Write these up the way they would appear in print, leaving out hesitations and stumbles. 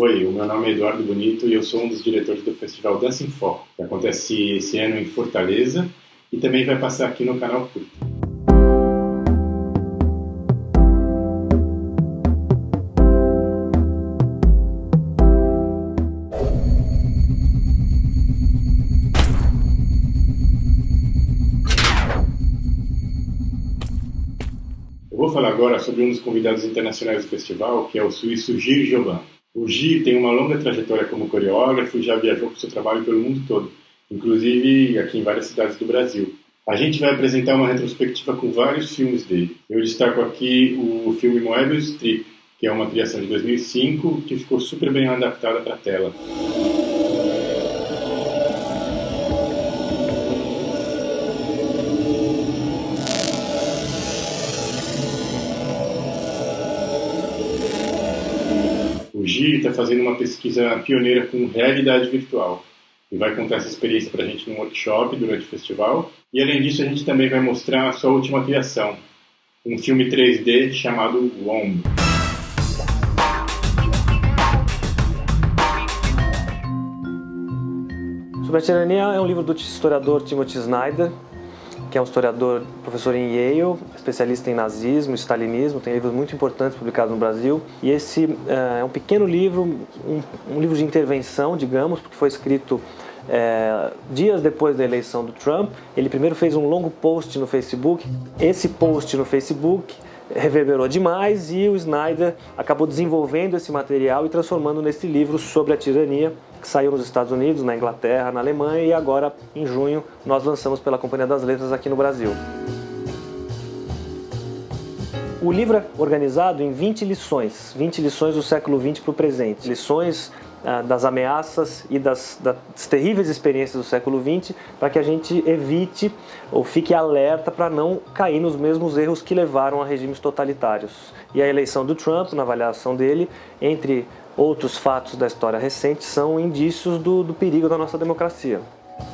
Oi, o meu nome é Eduardo Bonito e eu sou um dos diretores do Festival Dancing For, que acontece esse ano em Fortaleza e também vai passar aqui no Canal Curta. Eu vou falar agora sobre um dos convidados internacionais do festival, que é o suíço Gilles Jobin. O Gilles tem uma longa trajetória como coreógrafo e já viajou com seu trabalho pelo mundo todo, inclusive aqui em várias cidades do Brasil. A gente vai apresentar uma retrospectiva com vários filmes dele. Eu destaco aqui o filme Moebius Strip, que é uma criação de 2005 que ficou super bem adaptada para a tela. O Gilles está fazendo uma pesquisa pioneira com realidade virtual e vai contar essa experiência para a gente num workshop durante o festival. E além disso, a gente também vai mostrar a sua última criação, um filme 3D chamado Womb. Sobre a Tirania é um livro do historiador Timothy Snyder, que é um historiador, professor em Yale, especialista em nazismo, stalinismo, tem livros muito importantes publicados no Brasil. E esse é um pequeno livro, um livro de intervenção, digamos, porque foi escrito dias depois da eleição do Trump. Ele primeiro fez um longo post no Facebook. Esse post no Facebook reverberou demais e o Snyder acabou desenvolvendo esse material e transformando nesse livro sobre a tirania, que saiu nos Estados Unidos, na Inglaterra, na Alemanha e agora, em junho, nós lançamos pela Companhia das Letras aqui no Brasil. O livro é organizado em 20 lições do século XX para o presente. Lições das ameaças e das terríveis experiências do século XX, para que a gente evite ou fique alerta para não cair nos mesmos erros que levaram a regimes totalitários. E a eleição do Trump, na avaliação dele, entre outros fatos da história recente, são indícios do perigo da nossa democracia.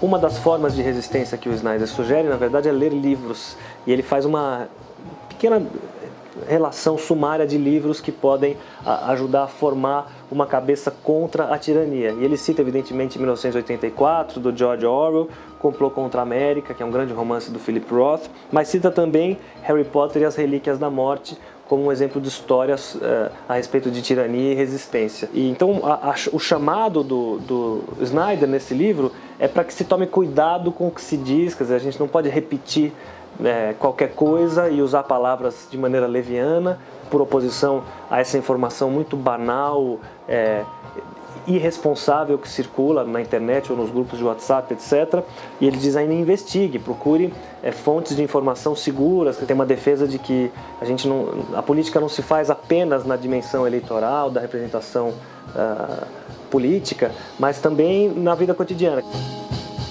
Uma das formas de resistência que o Snyder sugere, na verdade, é ler livros. E ele faz uma pequena relação sumária de livros que podem ajudar a formar uma cabeça contra a tirania. E ele cita, evidentemente, 1984, do George Orwell, Complô contra a América, que é um grande romance do Philip Roth, mas cita também Harry Potter e as Relíquias da Morte, como um exemplo de histórias a respeito de tirania e resistência. E então o chamado do Snyder nesse livro é para que se tome cuidado com o que se diz, quer dizer, a gente não pode repetir qualquer coisa e usar palavras de maneira leviana, por oposição a essa informação muito banal, irresponsável que circula na internet ou nos grupos de WhatsApp, etc. E ele diz ainda: investigue, procure fontes de informação seguras, que tem uma defesa de que a política não se faz apenas na dimensão eleitoral, da representação política, mas também na vida cotidiana.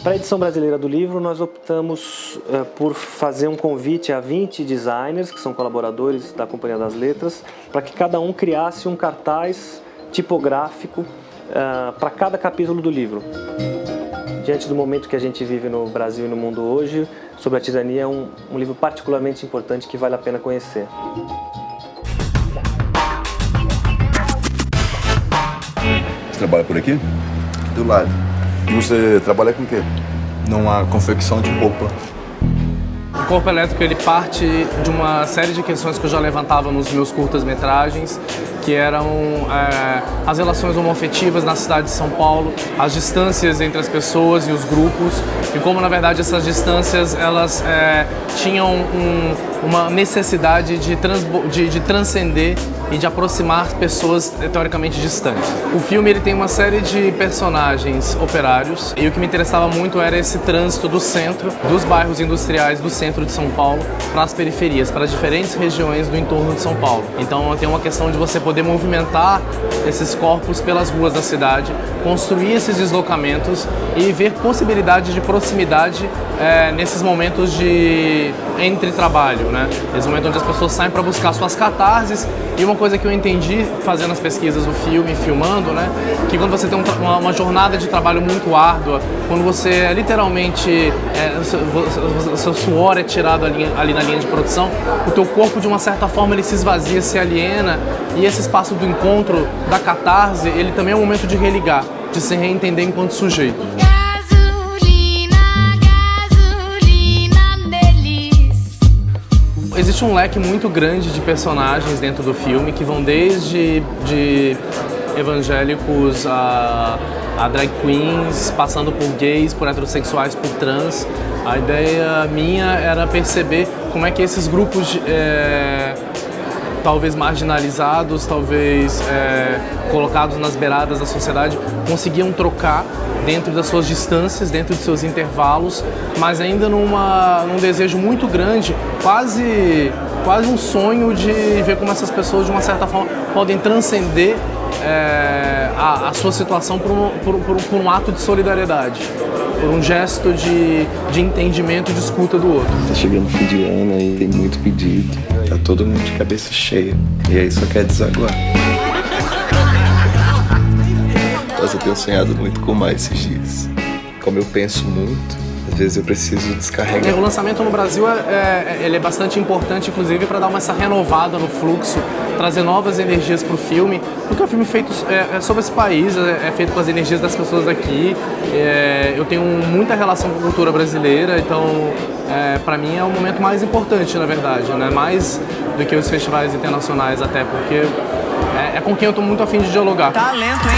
Para a edição brasileira do livro, nós optamos por fazer um convite a 20 designers, que são colaboradores da Companhia das Letras, para que cada um criasse um cartaz tipográfico para cada capítulo do livro. Diante do momento que a gente vive no Brasil e no mundo hoje, Sobre a Tirania é um livro particularmente importante que vale a pena conhecer. Você trabalha por aqui? Do lado. E você trabalha com o quê? Numa confecção de roupa. O corpo elétrico ele parte de uma série de questões que eu já levantava nos meus curtas-metragens, que eram as relações homoafetivas na cidade de São Paulo, as distâncias entre as pessoas e os grupos, e como na verdade essas distâncias elas tinham uma necessidade de transcender e de aproximar pessoas teoricamente distantes. O filme ele tem uma série de personagens operários e o que me interessava muito era esse trânsito do centro, dos bairros industriais do centro de São Paulo para as periferias, para diferentes regiões do entorno de São Paulo. Então tem uma questão de você poder movimentar esses corpos pelas ruas da cidade, construir esses deslocamentos e ver possibilidade de proximidade nesses momentos entre trabalho, né? Esse momento onde as pessoas saem para buscar suas catarses. E uma coisa que eu entendi fazendo as pesquisas do filme, filmando, né? Que quando você tem uma jornada de trabalho muito árdua, quando você é literalmente, seu suor é tirado ali na linha de produção, o teu corpo de uma certa forma ele se esvazia, se aliena, e esse espaço do encontro, da catarse, ele também é um momento de religar, de se reentender enquanto sujeito. Existe um leque muito grande de personagens dentro do filme que vão desde evangélicos a drag queens, passando por gays, por heterossexuais, por trans. A ideia minha era perceber como é que esses grupos, talvez marginalizados, talvez colocados nas beiradas da sociedade, conseguiam trocar dentro das suas distâncias, dentro de seus intervalos, mas ainda num desejo muito grande, quase um sonho de ver como essas pessoas, de uma certa forma, podem transcender a sua situação por um ato de solidariedade, por um gesto de entendimento e de escuta do outro. Tá chegando o fim de ano aí, tem muito pedido, tá todo mundo de cabeça cheia, e aí só quer desaguar. Nossa, eu tenho sonhado muito com mais esses dias. Como eu penso muito, às vezes eu preciso descarregar. O lançamento no Brasil ele é bastante importante, inclusive, para dar essa renovada no fluxo, trazer novas energias para o filme, porque é um filme feito sobre esse país, é feito com as energias das pessoas daqui. Eu tenho muita relação com a cultura brasileira, então, para mim, é o momento mais importante, na verdade, né? Mais do que os festivais internacionais, até porque é com quem eu estou muito afim de dialogar. Talento, hein?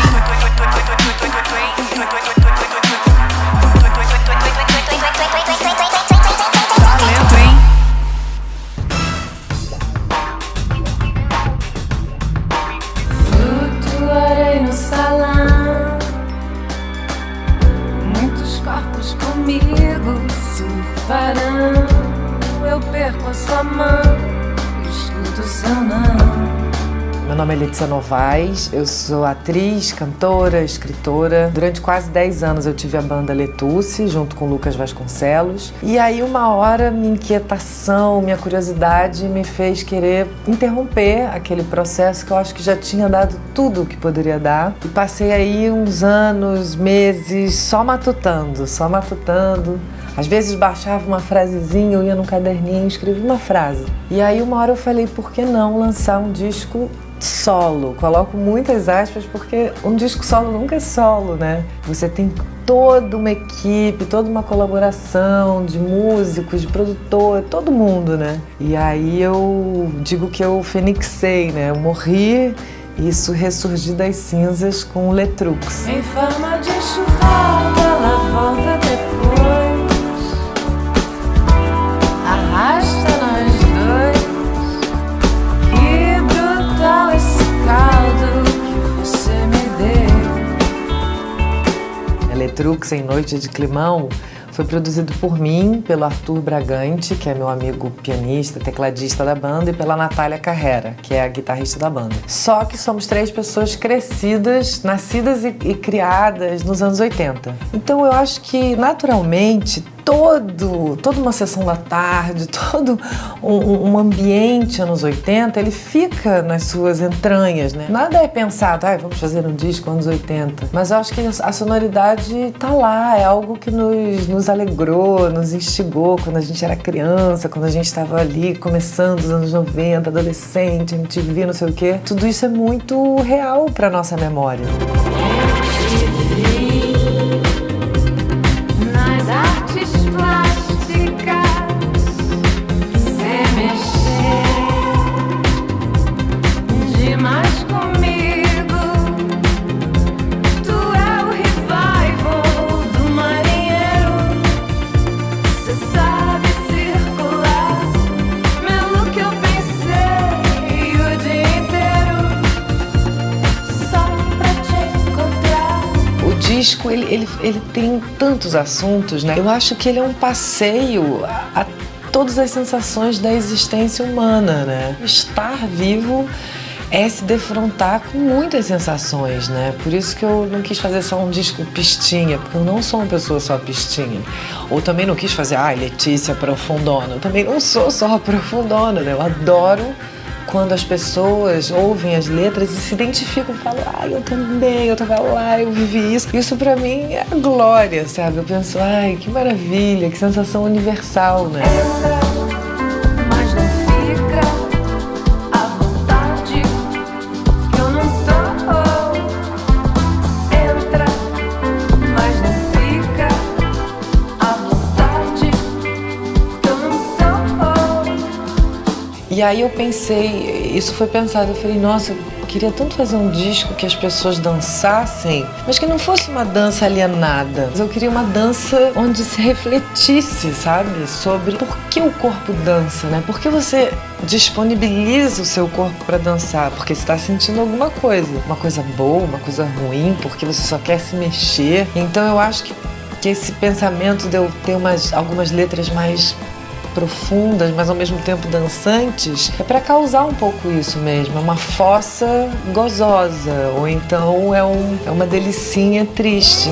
Flutuarei no salão, muitos corpos comigo surfarão. Eu perco a sua mão, escuto o seu não. Meu nome é Letícia Novaes, eu sou atriz, cantora, escritora. Durante quase 10 anos eu tive a banda Letusse, junto com Lucas Vasconcelos. E aí uma hora minha inquietação, minha curiosidade me fez querer interromper aquele processo que eu acho que já tinha dado tudo o que poderia dar. E passei aí uns anos, meses, só matutando. Às vezes baixava uma frasezinha, eu ia num caderninho e escrevia uma frase. E aí uma hora eu falei, por que não lançar um disco solo? Coloco muitas aspas porque um disco solo nunca é solo, né? Você tem toda uma equipe, toda uma colaboração de músicos, de produtor, todo mundo, né? E aí eu digo que eu fenixei, né? Eu morri e isso ressurgi das cinzas com o Letrux. Em forma de enxurrada, ela volta depois. Arrasta nós dois. Que brutal esse caldo que você me deu. Letrux em Noite de Climão foi produzido por mim, pelo Arthur Bragante, que é meu amigo pianista, tecladista da banda, e pela Natália Carrera, que é a guitarrista da banda. Só que somos 3 pessoas crescidas, nascidas e criadas nos anos 80. Então eu acho que, naturalmente, toda uma sessão da tarde, todo um ambiente anos 80, ele fica nas suas entranhas, né? Nada é pensado, vamos fazer um disco anos 80. Mas eu acho que a sonoridade tá lá, é algo que nos alegrou, nos instigou quando a gente era criança, quando a gente estava ali começando os anos 90, adolescente, MTV, não sei o quê. Tudo isso é muito real pra nossa memória. O disco, ele tem tantos assuntos, né? Eu acho que ele é um passeio a todas as sensações da existência humana, né? Estar vivo é se defrontar com muitas sensações, né? Por isso que eu não quis fazer só um disco pistinha, porque eu não sou uma pessoa só pistinha. Ou também não quis fazer, Letícia profundona. Eu também não sou só profundona, né? Eu adoro quando as pessoas ouvem as letras e se identificam e falam, eu também, eu tava lá, eu vivi isso. Isso pra mim é a glória, sabe? Eu penso, que maravilha, que sensação universal, né? Mas não fica à vontade, que eu não tô. Entra, mas não fica à vontade, que eu não tô. E aí eu pensei, isso foi pensado, eu falei, nossa, eu queria tanto fazer um disco que as pessoas dançassem, mas que não fosse uma dança alienada. Eu queria uma dança onde se refletisse, sabe, sobre por que o corpo dança, né? Por que você disponibiliza o seu corpo para dançar? Porque você está sentindo alguma coisa, uma coisa boa, uma coisa ruim, porque você só quer se mexer. Então eu acho que esse pensamento de eu ter algumas letras mais profundas, mas ao mesmo tempo dançantes, é para causar um pouco isso mesmo, é uma fossa gozosa, ou então é uma delicinha triste.